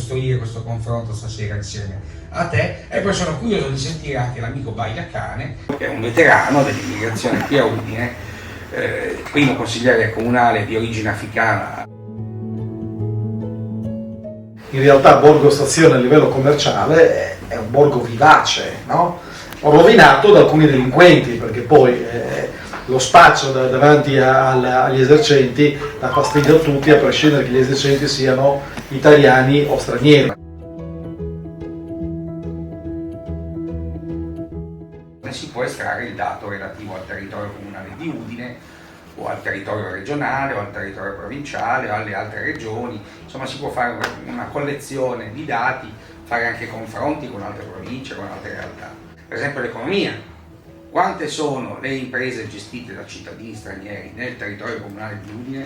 costruire questo confronto stasera insieme a te, e poi sono curioso di sentire anche l'amico Bagliacane, che è un veterano dell'immigrazione qui a Udine, primo consigliere comunale di origine africana. In realtà Borgo Stazione a livello commerciale è un borgo vivace, no? Rovinato da alcuni delinquenti, perché poi lo spaccio davanti agli esercenti dà fastidio a tutti, a prescindere che gli esercenti siano italiani o stranieri. Si può estrarre il dato relativo al territorio comunale di Udine, o al territorio regionale, o al territorio provinciale, o alle altre regioni. Insomma, si può fare una collezione di dati, fare anche confronti con altre province, con altre realtà. Per esempio l'economia. Quante sono le imprese gestite da cittadini stranieri nel territorio comunale di Udine?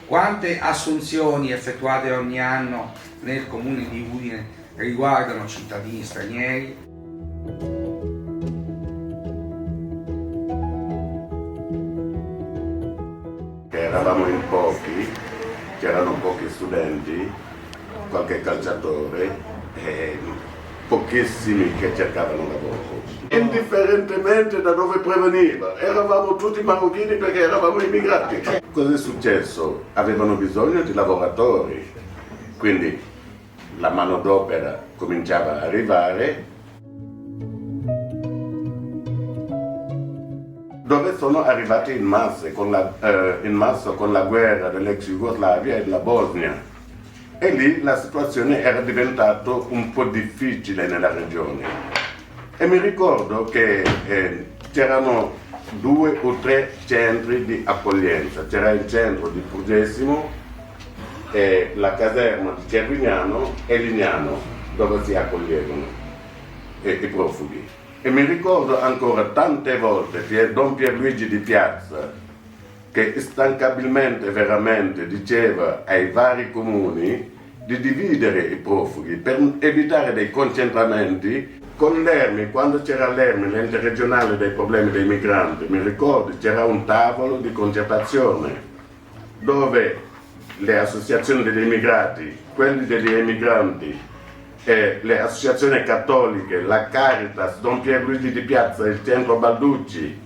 Quante assunzioni effettuate ogni anno nel comune di Udine riguardano cittadini stranieri? Eravamo in pochi, c'erano pochi studenti, qualche calciatore e pochissimi che cercavano lavoro. Indifferentemente da dove proveniva, eravamo tutti marocchini perché eravamo immigrati. Cosa è successo? Avevano bisogno di lavoratori, quindi la manodopera cominciava a arrivare. Dove sono arrivati in massa con la guerra dell'ex Jugoslavia e della Bosnia. E lì la situazione era diventata un po' difficile nella regione. E mi ricordo che c'erano 2 o 3 centri di accoglienza. C'era il centro di Purgesimo, la caserma di Cervignano e Lignano, dove si accoglievano i profughi. E mi ricordo ancora tante volte che Don Pierluigi di Piazza, che instancabilmente veramente diceva ai vari comuni di dividere i profughi per evitare dei concentramenti. Con l'ERMI, quando c'era l'ERMI, l'ente regionale dei problemi dei migranti, mi ricordo c'era un tavolo di concertazione dove le associazioni degli immigrati, quelli degli emigranti, le associazioni cattoliche, la Caritas, Don Pierluigi di Piazza e il Centro Balducci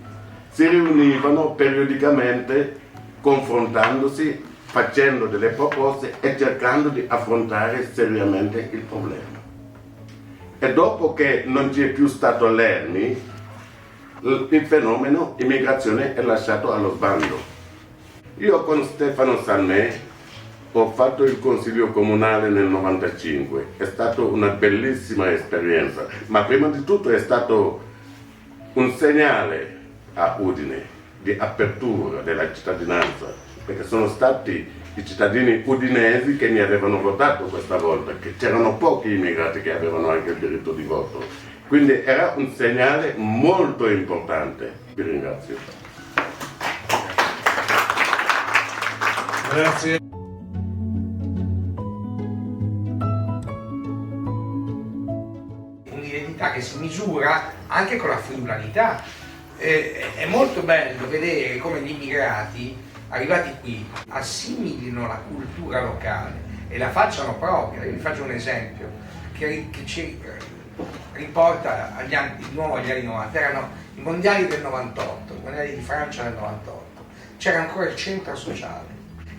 si riunivano periodicamente confrontandosi, facendo delle proposte e cercando di affrontare seriamente il problema. E dopo che non c'è più stato l'ERMI, il fenomeno immigrazione è lasciato allo sbando. Io con Stefano Salmè ho fatto il consiglio comunale nel 95, è stata una bellissima esperienza, ma prima di tutto è stato un segnale a Udine di apertura della cittadinanza, perché sono stati i cittadini udinesi che mi avevano votato questa volta, che c'erano pochi immigrati che avevano anche il diritto di voto, quindi era un segnale molto importante. Vi ringrazio. Grazie. Un'identità che si misura anche con la friulanità. È molto bello vedere come gli immigrati arrivati qui assimilino la cultura locale e la facciano propria. Io vi faccio un esempio che ci riporta di nuovo agli anni 90. Erano i mondiali del 98, i mondiali di Francia del 98. C'era ancora il centro sociale.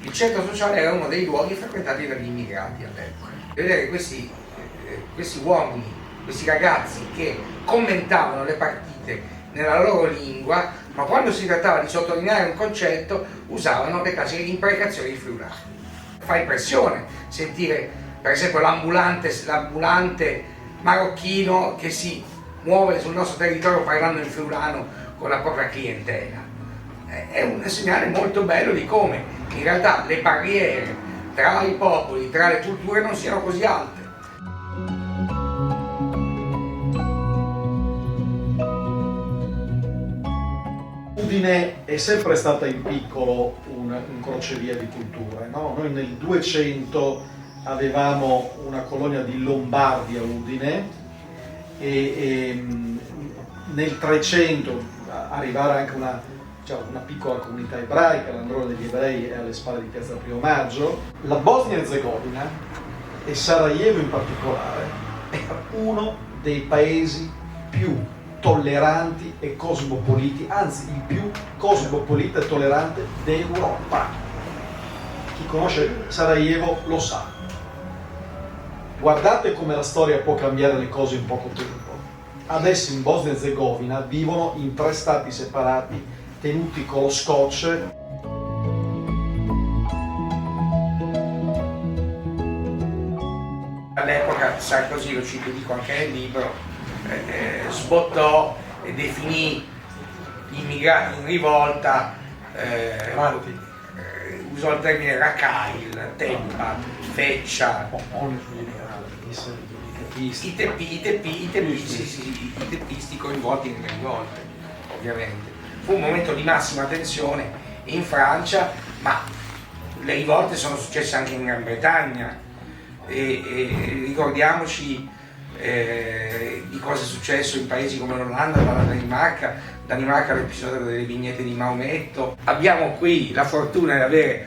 Il centro sociale era uno dei luoghi frequentati dagli immigrati all'epoca. Vedere questi uomini, questi ragazzi che commentavano le partite nella loro lingua, ma quando si trattava di sottolineare un concetto usavano le classiche imprecazioni friulane. Fa impressione sentire per esempio l'ambulante marocchino che si muove sul nostro territorio parlando in friulano con la propria clientela. È un segnale molto bello di come in realtà le barriere tra i popoli, tra le culture non siano così alte. Udine è sempre stata in piccolo un crocevia di culture, no? Noi nel 200 avevamo una colonia di Lombardi a Udine e nel 300 arrivare anche una piccola comunità ebraica, l'Androne degli Ebrei è alle spalle di Piazza Primo Maggio. La Bosnia-Erzegovina e Sarajevo in particolare era uno dei paesi più tolleranti e cosmopoliti, anzi il più cosmopolita e tollerante d'Europa. Chi conosce Sarajevo lo sa. Guardate come la storia può cambiare le cose in poco tempo. Adesso in Bosnia e Erzegovina vivono in 3 stati separati, tenuti con lo scotch. All'epoca Sarkozy, lo cito, dico anche nel libro, sbottò e definì gli immigrati in rivolta, usò il termine Rakail, Tempa, Feccia, i teppisti coinvolti nelle rivolte, ovviamente. Fu un momento di massima tensione in Francia, ma le rivolte sono successe anche in Gran Bretagna e ricordiamoci di cosa è successo in paesi come l'Olanda, la Danimarca, l'episodio delle vignette di Maometto. Abbiamo qui la fortuna di avere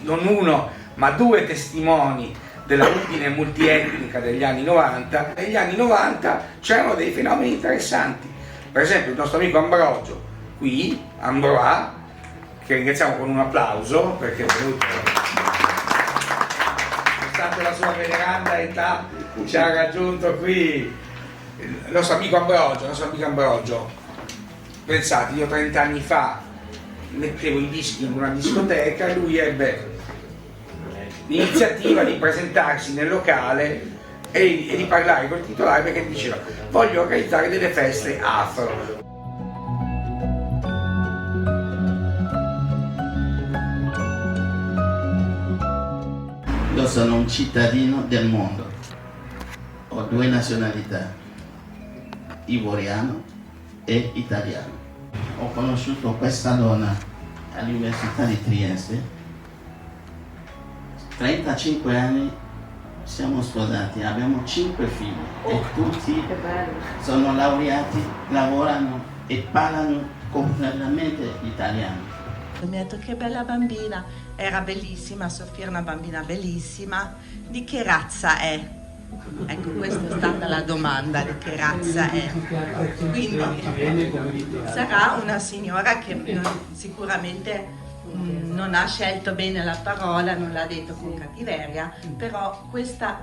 non uno ma 2 testimoni della Udine multietnica degli anni 90. Negli anni 90 c'erano dei fenomeni interessanti, per esempio il nostro amico Ambrogio, qui, Ambroa, che ringraziamo con un applauso perché è venuto, nonostante la sua veneranda età, ci ha raggiunto qui. Il nostro amico Ambrogio, pensate, io 30 anni fa mettevo i dischi in una discoteca e lui ebbe l'iniziativa di presentarsi nel locale e di parlare col titolare, perché diceva: voglio organizzare delle feste afro. Io sono un cittadino del mondo, ho 2 nazionalità, ivoriano e italiano. Ho conosciuto questa donna all'Università di Trieste, 35 anni, siamo sposati, abbiamo 5 figli e tutti sono laureati, lavorano e parlano completamente italiano. Mi ha detto: che bella bambina, era bellissima, Sofia era una bambina bellissima. Di che razza è? Ecco, questa è stata la domanda, di che razza è. Quindi sarà una signora che sicuramente non ha scelto bene la parola, non l'ha detto con cattiveria, però questa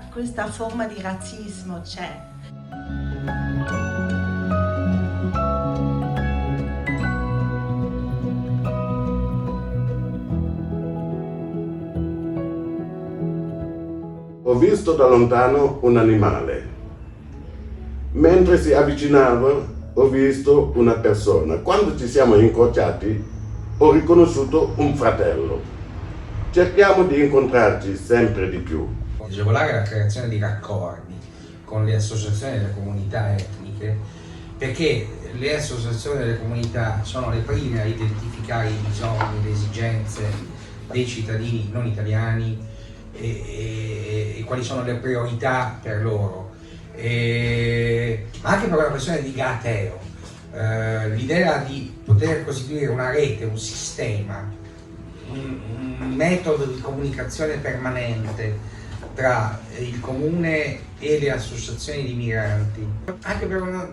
forma di razzismo c'è. Ho visto da lontano un animale. Mentre si avvicinava, ho visto una persona. Quando ci siamo incrociati, ho riconosciuto un fratello. Cerchiamo di incontrarci sempre di più. Agevolare la creazione di raccordi con le associazioni delle comunità etniche, perché le associazioni delle comunità sono le prime a identificare i bisogni, le esigenze dei cittadini non italiani e quali sono le priorità per loro. Anche per una questione di Galateo, l'idea di poter costituire una rete, un sistema, un metodo di comunicazione permanente tra il comune e le associazioni di migranti, anche per una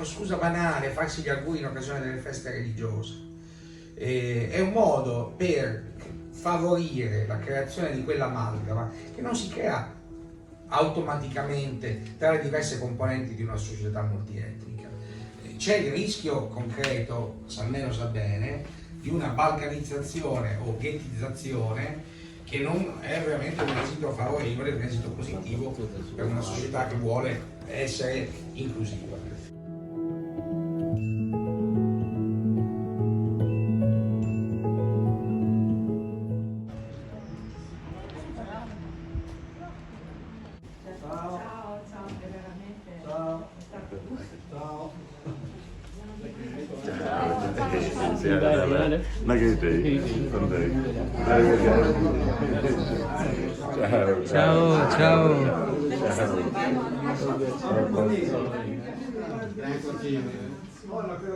scusa banale, farsi gli auguri in occasione delle feste religiose, è un modo per favorire la creazione di quell'amalgama che non si crea automaticamente tra le diverse componenti di una società multietnica. C'è il rischio concreto, almeno sa bene, di una balcanizzazione o ghettizzazione che non è veramente un esito favorevole, un esito positivo per una società che vuole essere inclusiva. Ciao, ciao.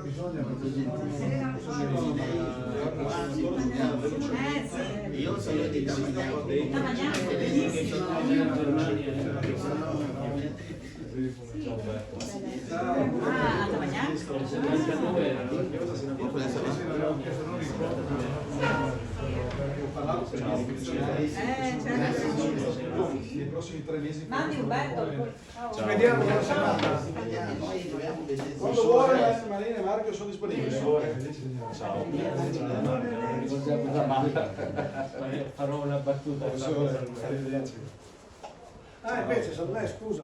Bisogna Io sono di Tamagnano. Ah, a Tamagnano? Nei prossimi 3 mesi. Mandi Umberto. Ci vediamo, buona serata. Quando vuole, Marina e Marco sono disponibili. Ciao. Farò una battuta. Arrivederci. Ah, invece sono me, scusa.